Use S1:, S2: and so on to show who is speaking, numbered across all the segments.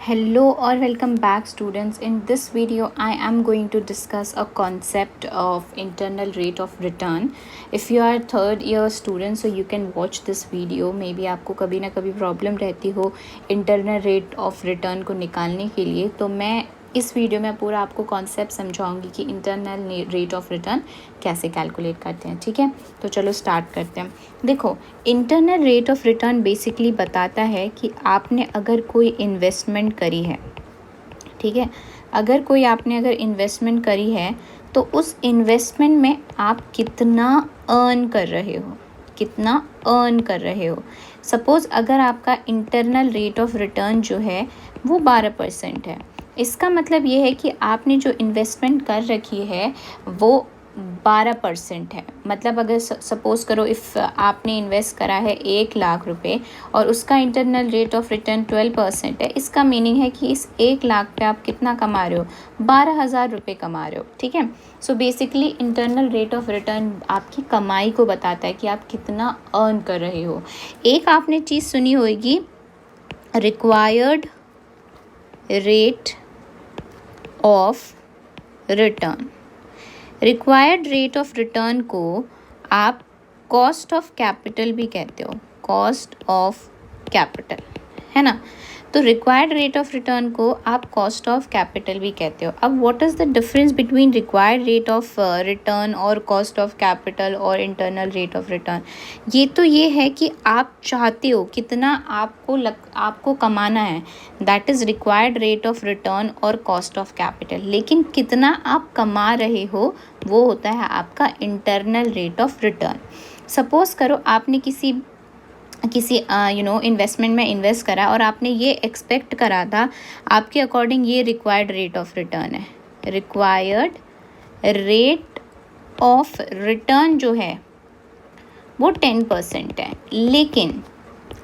S1: Hello or welcome back students. In this video I am going to discuss a concept of internal rate of return. If you are third year student so you can watch this video. Maybe आपको कभी ना कभी problem रहती हो internal rate of return को निकालने के लिए, तो मैं इस वीडियो में पूरा आपको कॉन्सेप्ट समझाऊंगी कि इंटरनल रेट ऑफ रिटर्न कैसे कैलकुलेट करते हैं। ठीक है, तो चलो स्टार्ट करते हैं। देखो, internal rate of return basically बताता है कि आपने अगर कोई इन्वेस्टमेंट करी है, ठीक है, अगर इन्वेस्टमेंट करी है तो उस इन्वेस्टमेंट में आप कितना अर्न कर रहे हो। सपोज़ अगर आपका इंटरनल रेट ऑफ रिटर्न जो है वो 12% है, इसका मतलब ये है कि आपने जो इन्वेस्टमेंट कर रखी है वो 12% है। मतलब अगर सपोज़ करो इफ़ आपने इन्वेस्ट करा है 1,00,000 रुपये और उसका इंटरनल रेट ऑफ रिटर्न 12% है, इसका मीनिंग है कि इस 1,00,000 पे आप कितना कमा रहे हो, 12,000 रुपये कमा रहे हो। ठीक है, so basically internal rate of return आपकी कमाई को बताता है कि आप कितना अर्न कर रहे हो। एक आपने चीज़ सुनी होगी, required rate of return. Required rate of return को आप कॉस्ट ऑफ कैपिटल भी कहते हो, कॉस्ट ऑफ कैपिटल, है ना। तो रिक्वायर्ड रेट ऑफ रिटर्न को आप कॉस्ट ऑफ कैपिटल भी कहते हो। अब what is the difference between required rate of return और कॉस्ट ऑफ कैपिटल और इंटरनल रेट ऑफ रिटर्न? ये है कि आप चाहते हो कितना आपको कमाना है, that is required rate of return और कॉस्ट ऑफ कैपिटल। लेकिन कितना आप कमा रहे हो वो होता है आपका internal rate of return. Suppose करो आपने किसी इन्वेस्टमेंट में इन्वेस्ट करा और आपने ये एक्सपेक्ट करा था, आपके अकॉर्डिंग ये रिक्वायर्ड रेट ऑफ रिटर्न है। रिक्वायर्ड रेट ऑफ रिटर्न जो है वो 10% है, लेकिन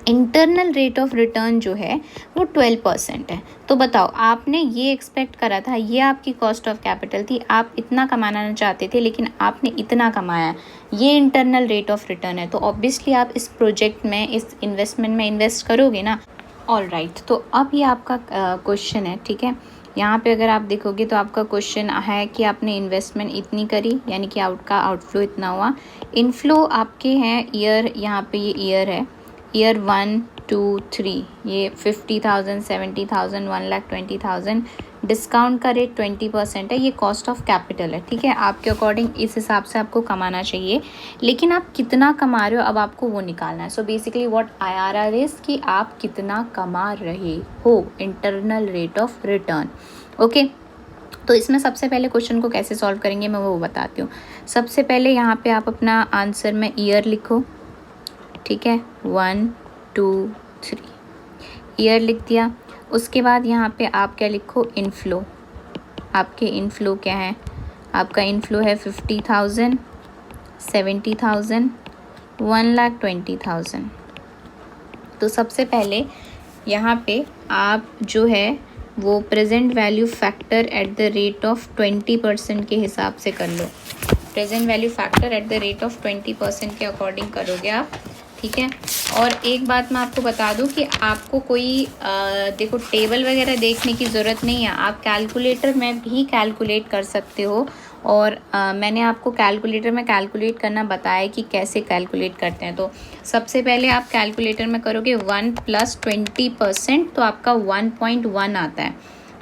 S1: इंटरनल रेट ऑफ रिटर्न जो है वो 12% है। तो बताओ, आपने ये एक्सपेक्ट करा था, ये आपकी कॉस्ट ऑफ कैपिटल थी, आप इतना कमाना चाहते थे लेकिन आपने इतना कमाया, ये इंटरनल रेट ऑफ रिटर्न है। तो ऑब्वियसली आप इस प्रोजेक्ट में, इस इन्वेस्टमेंट में इन्वेस्ट करोगे ना। ऑल राइट, तो अब ये आपका क्वेश्चन है। ठीक है, यहाँ पे अगर आप देखोगे तो आपका क्वेश्चन है कि आपने इन्वेस्टमेंट इतनी करी, यानी कि आउटफ्लो इतना हुआ। इनफ्लो आपके हैं ईयर, यहाँ पे ये ईयर है, ईयर 1 2 3, ये 50,000, 70,000, 1,20,000। डिस्काउंट का रेट 20% है, ये कॉस्ट ऑफ कैपिटल है। ठीक है, आपके अकॉर्डिंग इस हिसाब से आपको कमाना चाहिए, लेकिन आप कितना कमा रहे हो अब आपको वो निकालना है। So basically what IRR is कि आप कितना कमा रहे हो, internal rate of return. Okay, तो इसमें सबसे पहले क्वेश्चन को कैसे सॉल्व करेंगे मैं वो बताती हूँ। सबसे पहले यहाँ पे आप अपना आंसर में ईयर लिखो। ठीक है, 1 2 3 ईयर लिख दिया। उसके बाद यहाँ पे आप क्या लिखो, इनफ्लो। आपके इनफ्लो क्या है, आपका इनफ्लो है 50,000, 70,000, 1,20,000। तो सबसे पहले यहाँ पे आप जो है वो present value factor at the rate of 20% के हिसाब से कर लो। Present value factor at the rate of 20% के अकॉर्डिंग करोगे आप। ठीक है, और एक बात मैं आपको बता दूं कि आपको कोई देखो टेबल वगैरह देखने की ज़रूरत नहीं है, आप कैलकुलेटर में भी कैलकुलेट कर सकते हो। और मैंने आपको कैलकुलेटर में कैलकुलेट करना बताया कि कैसे कैलकुलेट करते हैं। तो सबसे पहले आप कैलकुलेटर में करोगे 1 + 20%, तो आपका 1.1 आता है।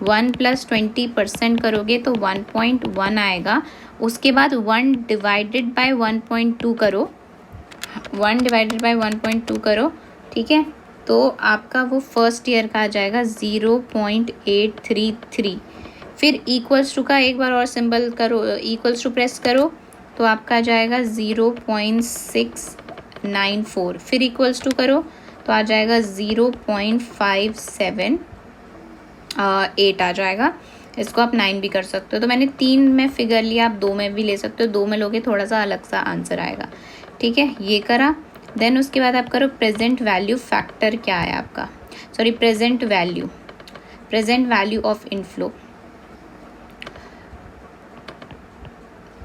S1: 1 + 20% करोगे तो 1.1 आएगा। उसके बाद 1 डिवाइडेड बाय 1.2 करो, 1 डिवाइडेड बाय 1.2 करो। ठीक है, तो आपका वो फर्स्ट ईयर का आ जाएगा 0.833। फिर इक्वल्स टू का एक बार और सिंबल करो, इक्वल्स टू प्रेस करो, तो आपका आ जाएगा 0.694। फिर इक्वल्स टू करो तो आ जाएगा 0.578 आ जाएगा। इसको आप 9 भी कर सकते हो। तो मैंने 3 में फिगर लिया, आप 2 में भी ले सकते हो, 2 में लोगे थोड़ा सा अलग सा आंसर आएगा। ठीक है, ये करा। देन उसके बाद आप करो प्रेजेंट वैल्यू फैक्टर क्या है आपका, sorry present value of inflow.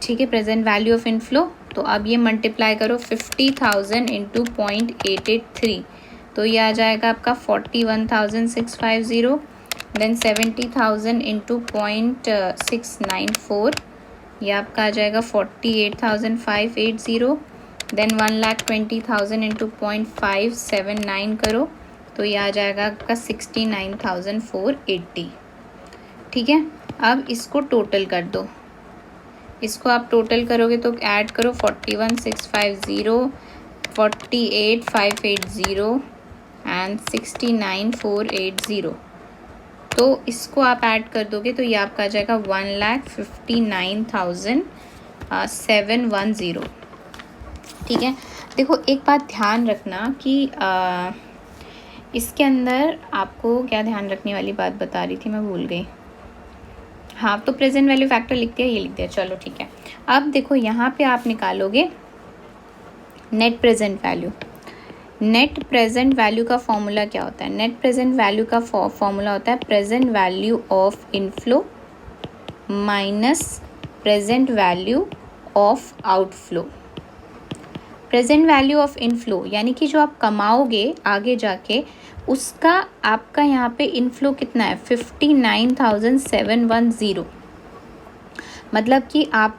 S1: ठीक है, प्रेजेंट वैल्यू ऑफ इनफ्लो। तो अब ये मल्टीप्लाई करो 50,000 इंटू 0.883, तो ये आ जाएगा आपका 41,650। देन 70,000 इंटू 0.694, ये आपका आ जाएगा 48,580। देन 1,20,000 इंटू 0.579 करो तो ये आ जाएगा आपका 69,480। ठीक है, अब इसको टोटल कर दो। इसको आप टोटल करोगे तो ऐड करो 41,650, 48,580 एंड 69,480। तो इसको आप ऐड कर दोगे तो ये आपका आ जाएगा 1,59,710। ठीक है, देखो एक बात ध्यान रखना कि इसके अंदर आपको क्या ध्यान रखने वाली बात बता रही थी, मैं भूल गई। हाँ, तो प्रेजेंट वैल्यू फैक्टर लिख दिया, ये लिख दिया, चलो ठीक है। अब देखो यहाँ पे आप निकालोगे net present value. Net present value का फॉर्मूला क्या होता है? नेट प्रेजेंट वैल्यू का फॉर्मूला होता है present value of inflow minus present value of outflow. Present value of inflow यानी कि जो आप कमाओगे आगे जाके, उसका आपका यहाँ पे इनफ्लो कितना है? 59,710। मतलब कि आप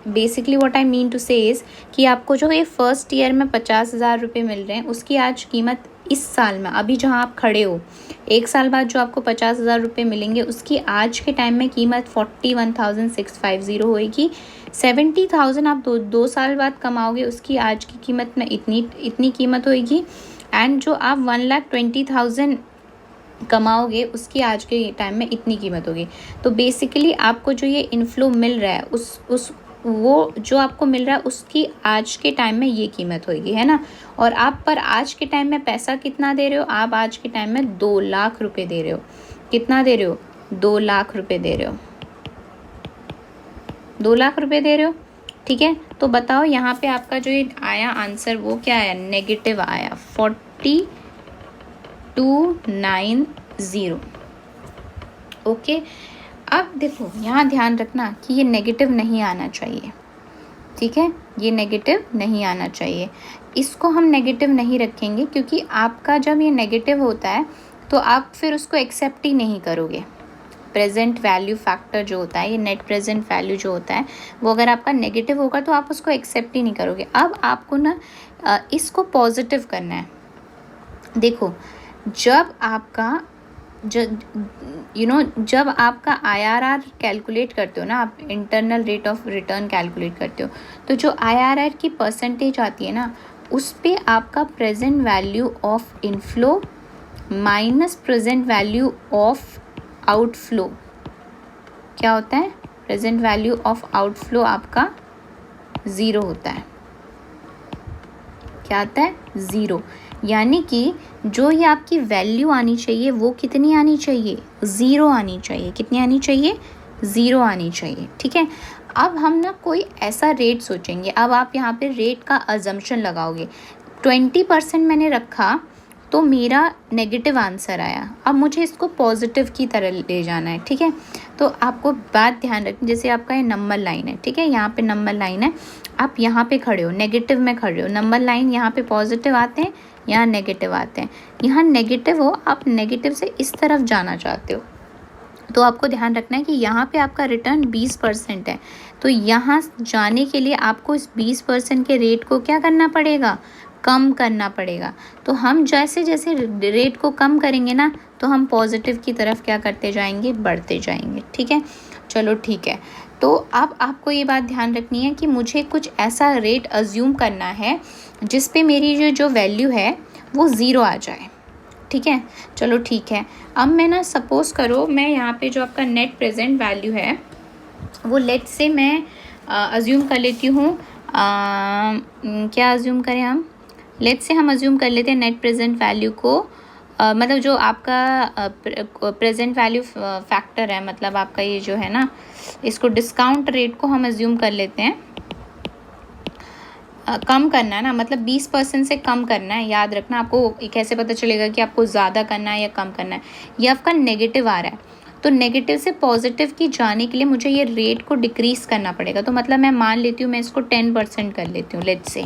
S1: basically what I mean to say is कि आपको जो ये फर्स्ट ईयर में 50,000 रुपये मिल रहे हैं, उसकी आज कीमत इस साल में, अभी जहाँ आप खड़े हो, एक साल बाद जो आपको 50,000 रुपये मिलेंगे, उसकी आज के टाइम में कीमत 41,650 होएगी। 70,000 आप दो साल बाद कमाओगे, उसकी आज की कीमत में इतनी कीमत होएगी। एंड जो आप 1,20,000 कमाओगे, उसकी आज के टाइम में इतनी कीमत होगी। तो बेसिकली आपको जो ये इनफ्लो मिल रहा है, वो जो आपको मिल रहा है उसकी आज के टाइम में ये कीमत होगी, है ना। और आप पर आज के टाइम में पैसा कितना दे रहे हो? आप आज के टाइम में 2 लाख रुपए दे रहे हो। कितना दे रहे हो? 2 लाख रुपए दे रहे हो। 2 लाख रुपए दे रहे हो, ठीक है। तो बताओ यहाँ पे आपका जो ये आया आंसर वो क्या आया? नेगेटिव आया, 4290। ओके, अब देखो यहाँ ध्यान रखना कि ये नेगेटिव नहीं आना चाहिए, ठीक है। ये नेगेटिव नहीं आना चाहिए, इसको हम नेगेटिव नहीं रखेंगे, क्योंकि आपका जब ये नेगेटिव होता है तो आप फिर उसको एक्सेप्ट ही नहीं करोगे। प्रेजेंट वैल्यू फैक्टर जो होता है, ये नेट प्रेजेंट वैल्यू जो होता है, वो अगर आपका नेगेटिव होगा तो आप उसको एक्सेप्ट ही नहीं करोगे। अब आपको ना इसको पॉजिटिव करना है। देखो, जब आपका जब आपका IRR कैलकुलेट करते हो ना, आप internal rate of return calculate करते हो, तो जो IRR की परसेंटेज आती है ना, उस पे आपका present value of inflow minus present value of outflow क्या होता है? प्रेजेंट वैल्यू ऑफ आउटफ्लो आपका 0 होता है। क्या आता है? 0। यानी कि जो ये आपकी वैल्यू आनी चाहिए वो कितनी आनी चाहिए? 0 आनी चाहिए। कितनी आनी चाहिए? 0 आनी चाहिए, ठीक है। अब हम ना कोई ऐसा रेट सोचेंगे। अब आप यहाँ पे रेट का अजम्पशन लगाओगे। 20% मैंने रखा तो मेरा नेगेटिव आंसर आया, अब मुझे इसको पॉजिटिव की तरह ले जाना है, ठीक है। तो आपको बात ध्यान रखनी, जैसे आपका ये नंबर लाइन है, ठीक है, यहाँ पे नंबर लाइन है, आप यहाँ पे खड़े हो, नेगेटिव में खड़े हो, नंबर लाइन यहाँ पे पॉजिटिव आते हैं, यहाँ नेगेटिव आते हैं। यहाँ नेगेटिव हो, आप नेगेटिव से इस तरफ जाना चाहते हो, तो आपको ध्यान रखना है कि यहाँ पे आपका रिटर्न 20% है। तो यहाँ जाने के लिए आपको इस 20% के रेट को क्या करना पड़ेगा? कम करना पड़ेगा। तो हम जैसे जैसे रेट को कम करेंगे ना, तो हम पॉजिटिव की तरफ क्या करते जाएंगे? बढ़ते जाएंगे, ठीक है। चलो ठीक है, तो अब आपको ये बात ध्यान रखनी है कि मुझे कुछ ऐसा रेट अज्यूम करना है जिस पे मेरी जो वैल्यू है वो 0 आ जाए, ठीक है। चलो ठीक है, अब मैं ना सपोज़ करो मैं यहाँ पे जो आपका नेट प्रेजेंट वैल्यू है वो लेट से मैं अज्यूम कर लेती हूँ। क्या अज्यूम करें हम? लेट से हम अज्यूम कर लेते हैं नेट प्रेजेंट वैल्यू को, मतलब जो आपका प्रेजेंट वैल्यू फैक्टर है, मतलब आपका ये जो है ना, इसको डिस्काउंट रेट को हम अज्यूम कर लेते हैं। कम करना है ना, मतलब 20% से कम करना है। याद रखना, आपको कैसे पता चलेगा कि आपको ज़्यादा करना है या कम करना है? ये आपका नेगेटिव आ रहा है, तो नेगेटिव से पॉजिटिव की जाने के लिए मुझे ये रेट को डिक्रीज़ करना पड़ेगा। तो मतलब मैं मान लेती हूँ, मैं इसको 10% कर लेती हूँ, लेट्स से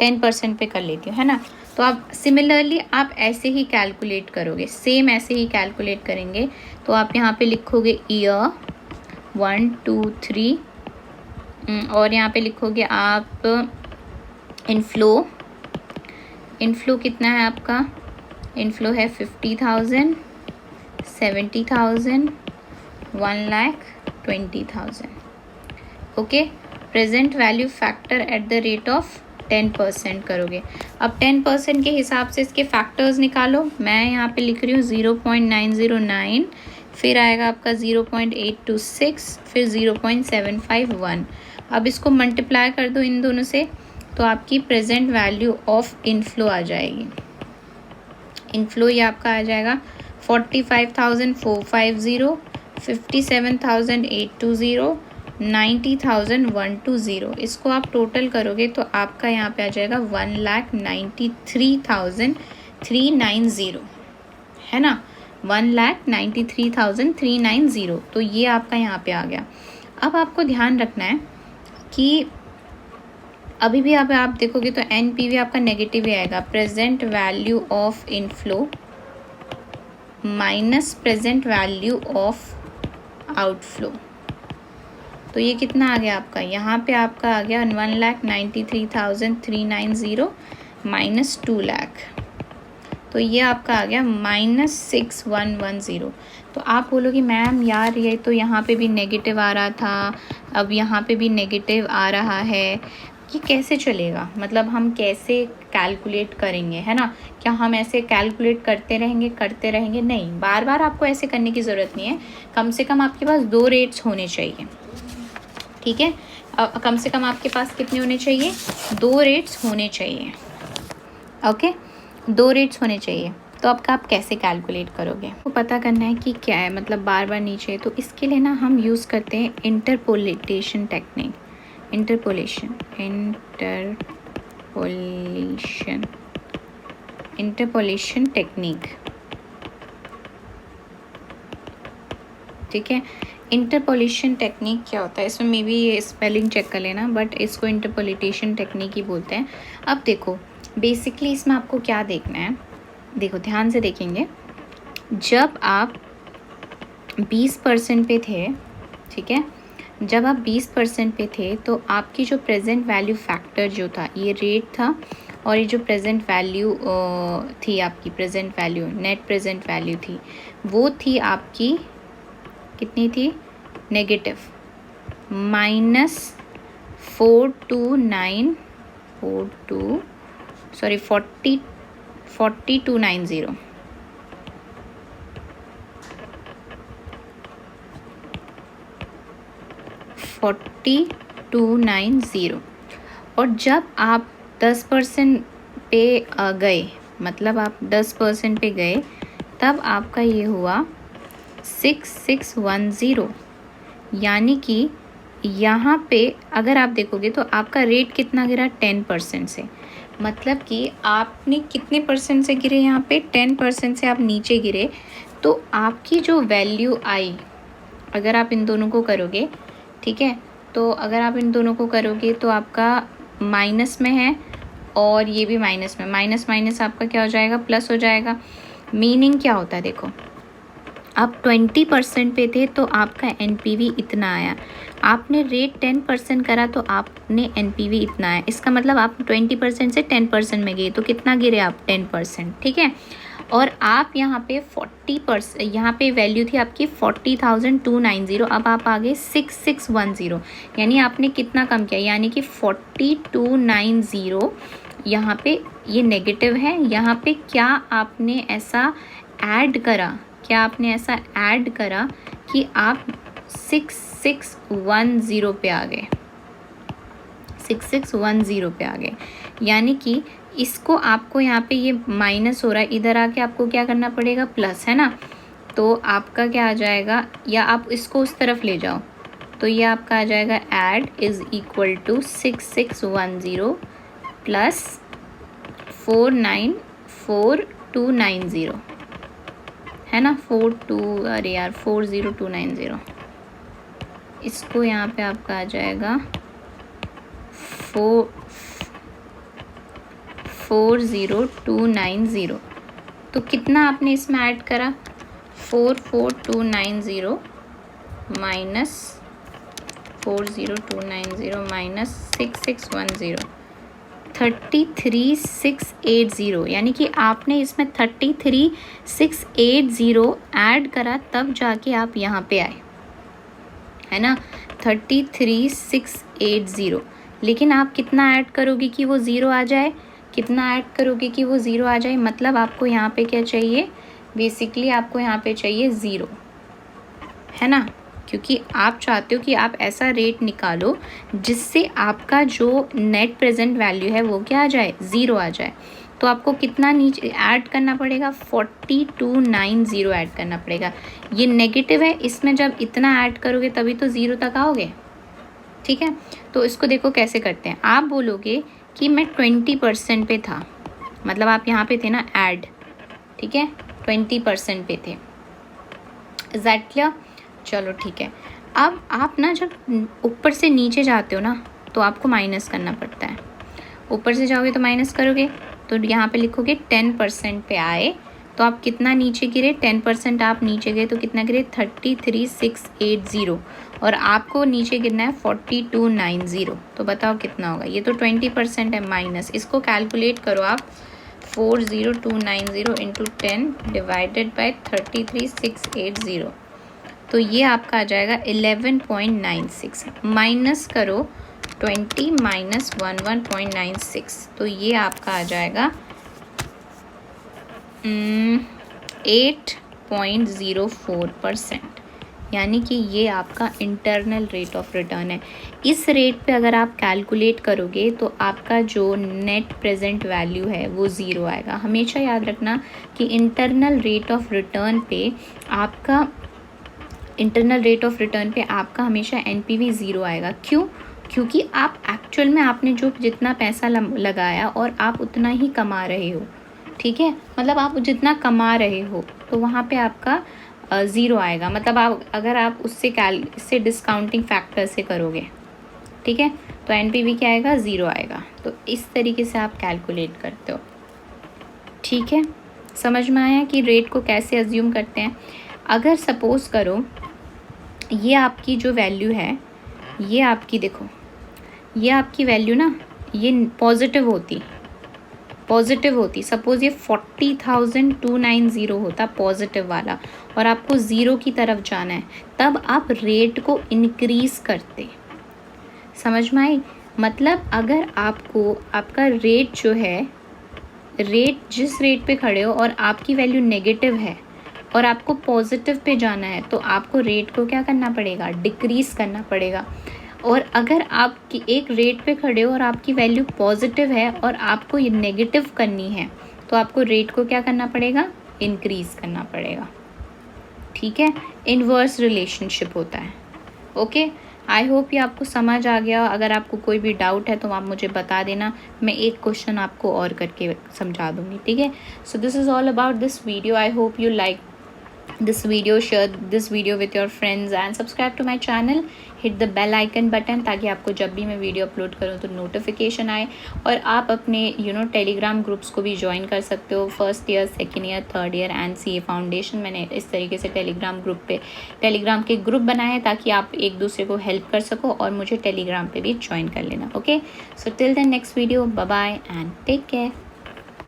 S1: 10% पे कर लेती हूँ, है ना। तो आप सिमिलरली आप ऐसे ही कैलकुलेट करोगे, सेम ऐसे ही कैलकुलेट करेंगे। तो आप यहाँ पे लिखोगे ईयर 1 2 3 और यहाँ पे लिखोगे आप इनफ्लो। इनफ्लो कितना है आपका? इनफ्लो है 50,000, 70,000, 1,20,000। Okay, present value factor at the rate of 10% करोगे। अब 10% के हिसाब से इसके फैक्टर्स निकालो। मैं यहाँ पे लिख रही हूँ 0.909, फिर आएगा आपका 0.826, फिर 0.751। अब इसको मल्टीप्लाई कर दो इन दोनों से, तो आपकी प्रेजेंट वैल्यू ऑफ इनफ्लो आ जाएगी। इनफ्लो ये आपका आ जाएगा 45,450, 57,820, 90,120। इसको आप टोटल करोगे तो आपका यहाँ पे आ जाएगा 1,93,390, है ना, 1,93,390। तो ये आपका यहाँ पे आ गया। अब आपको ध्यान रखना है कि अभी भी आप देखोगे तो एनपीवी आपका नेगेटिव ही आएगा। Present value of inflow minus present value of outflow, तो ये कितना आ गया आपका? यहाँ पे आपका आ गया 1,93,390 माइनस 2 लाख, तो ये आपका आ गया -6110। तो आप बोलोगे मैम यार ये तो यहाँ पे भी नेगेटिव आ रहा था, अब यहाँ पे भी नेगेटिव आ रहा है, कि कैसे चलेगा? मतलब हम कैसे कैलकुलेट करेंगे, है ना? क्या हम ऐसे कैलकुलेट करते रहेंगे? नहीं, बार बार आपको ऐसे करने की ज़रूरत नहीं है। कम से कम आपके पास 2 रेट्स होने चाहिए, ठीक है? कम से कम आपके पास कितने होने चाहिए? 2 रेट्स होने चाहिए। ओके, 2 रेट्स होने चाहिए। तो आपका आप कैसे कैलकुलेट करोगे? वो पता करना है कि क्या है, मतलब बार बार नीचे। तो इसके लिए ना हम यूज़ करते हैं इंटरपोलेशन टेक्निक। इंटरपोलेशन टेक्निक, ठीक है? इंटरपोलेशन टेक्निक क्या होता है? इसमें मे बी ये स्पेलिंग चेक कर लेना, बट इसको इंटरपोलेशन टेक्निक ही बोलते हैं। अब देखो बेसिकली इसमें आपको क्या देखना है, देखो ध्यान से देखेंगे। जब आप 20% पे थे, ठीक है, जब आप 20% पे थे तो आपकी जो प्रेजेंट वैल्यू फैक्टर जो था, ये रेट था, और ये जो प्रेजेंट वैल्यू थी आपकी, present value net present value थी, वो थी आपकी कितनी थी? नेगेटिव -4290 4290। और जब आप 10% पे गए, मतलब आप 10% पे गए, तब आपका ये हुआ 6610। यानी कि यहाँ पे अगर आप देखोगे तो आपका रेट कितना गिरा? 10% से। मतलब कि आपने कितने परसेंट से गिरे? यहाँ पे 10% से आप नीचे गिरे। तो आपकी जो वैल्यू आई, अगर आप इन दोनों को करोगे, ठीक है, तो अगर आप इन दोनों को करोगे तो आपका माइनस में है और ये भी माइनस में, माइनस माइनस आपका क्या हो जाएगा? प्लस हो जाएगा। मीनिंग क्या होता है? देखो आप 20% पे थे तो आपका एनपीवी इतना आया, आपने रेट 10% करा तो आपने एनपीवी इतना आया। इसका मतलब आप 20% से 10% में गए तो कितना गिरे आप? 10%, ठीक है। और आप यहाँ पे 40%, यहाँ पे वैल्यू थी आपकी 40,290, अब आप आ गए 6610, यानी आपने कितना कम किया? यानी कि 4290 यहाँ पे ये नेगेटिव है। यहाँ पे क्या आपने ऐसा ऐड करा? क्या आपने ऐसा ऐड करा कि आप 6610 पे आ गए, 6610 पे आ गए। यानी कि इसको आपको यहाँ पे ये माइनस हो रहा है, इधर आके आपको क्या करना पड़ेगा? प्लस, है ना। तो आपका क्या आ जाएगा? या आप इसको उस तरफ ले जाओ तो ये आपका आ जाएगा add is equal to 6610 plus 494290, है ना, 40290। इसको यहाँ पे आपका आ जाएगा 44290। तो कितना आपने इसमें ऐड करा, 44290 माइनस 40290 माइनस 6610, 33680, यानी कि आपने इसमें 33680 ऐड करा तब जाके आप यहाँ पे आए, है ना, 33680। लेकिन आप कितना ऐड करोगे कि वो ज़ीरो आ जाए, कितना ऐड करोगे कि वो ज़ीरो आ जाए, मतलब आपको यहाँ पे क्या चाहिए, बेसिकली आपको यहाँ पे चाहिए ज़ीरो, है ना, क्योंकि आप चाहते हो कि आप ऐसा रेट निकालो जिससे आपका जो नेट प्रेजेंट वैल्यू है वो क्या आ जाए, ज़ीरो आ जाए। तो आपको कितना नीचे ऐड करना पड़ेगा, 4290 ऐड करना पड़ेगा। ये नेगेटिव है, इसमें जब इतना ऐड करोगे तभी तो ज़ीरो तक आओगे, ठीक है। तो इसको देखो कैसे करते हैं, आप बोलोगे कि मैं 20% पे था, मतलब आप यहाँ पे थे ना ऐड, ठीक है, 20% पे थे, इज दैट क्लियर। चलो ठीक है, अब आप ना जब ऊपर से नीचे जाते हो ना तो आपको माइनस करना पड़ता है, ऊपर से जाओगे तो माइनस करोगे, तो यहाँ पे लिखोगे 10% पे आए, तो आप कितना नीचे गिरे, 10% आप नीचे गए तो कितना गिरे, 33680, और आपको नीचे गिरना है 4290। तो बताओ कितना होगा, ये तो 20% है माइनस, इसको कैलकुलेट करो आप, 40290 इंटू 10 डिवाइडेड बाई 33680, तो ये आपका आ जाएगा 11.96, माइनस करो 20 माइनस 11.96, तो ये आपका आ जाएगा 8.04%, यानी कि ये आपका इंटरनल रेट ऑफ रिटर्न है। इस रेट पे अगर आप कैलकुलेट करोगे तो आपका जो नेट प्रेजेंट वैल्यू है वो ज़ीरो आएगा। हमेशा याद रखना कि इंटरनल रेट ऑफ रिटर्न पे आपका हमेशा एनपीवी ज़ीरो आएगा। क्यों? क्योंकि आप एक्चुअल में आपने जो जितना पैसा लगाया और आप उतना ही कमा रहे हो, ठीक है, मतलब आप जितना कमा रहे हो तो वहाँ पे आपका ज़ीरो आएगा, मतलब आप अगर आप इससे डिस्काउंटिंग फैक्टर से करोगे, ठीक है, तो एनपीवी क्या आएगा, ज़ीरो आएगा। तो इस तरीके से आप कैलकुलेट करते हो, ठीक है। समझ में आया कि रेट को कैसे अज्यूम करते हैं। अगर सपोज़ करो ये आपकी जो वैल्यू है, ये आपकी देखो, ये आपकी वैल्यू ना ये पॉजिटिव होती, सपोज़ ये 40,290 होता पॉजिटिव वाला, और आपको ज़ीरो की तरफ जाना है, तब आप रेट को इंक्रीज़ करते। समझ में आई, मतलब अगर आपको आपका रेट जो है, रेट जिस रेट पे खड़े हो और आपकी वैल्यू नेगेटिव है और आपको पॉजिटिव पे जाना है, तो आपको रेट को क्या करना पड़ेगा, डिक्रीज़ करना पड़ेगा। और अगर आप एक रेट पे खड़े हो और आपकी वैल्यू पॉजिटिव है और आपको ये नेगेटिव करनी है, तो आपको रेट को क्या करना पड़ेगा, इंक्रीज़ करना पड़ेगा, ठीक है। इन्वर्स रिलेशनशिप होता है। ओके, आई होप ये आपको समझ आ गया। अगर आपको कोई भी डाउट है तो आप मुझे बता देना, मैं एक क्वेश्चन आपको और करके समझा दूँगी, ठीक है। So this is all about this video. I hope you like this video, share this video with your friends and subscribe to my channel, hit the bell icon button, ताकि आपको जब भी मैं वीडियो अपलोड करूँ तो notification आए। और आप अपने टेलीग्राम ग्रुप्स को भी ज्वाइन कर सकते हो, first year, second year, third year and CA foundation. मैंने इस तरीके से टेलीग्राम के ग्रुप बनाए हैं ताकि आप एक दूसरे को हेल्प कर सको, और मुझे टेलीग्राम पे भी ज्वाइन कर लेना। Okay, so till then next video, bye bye and take care.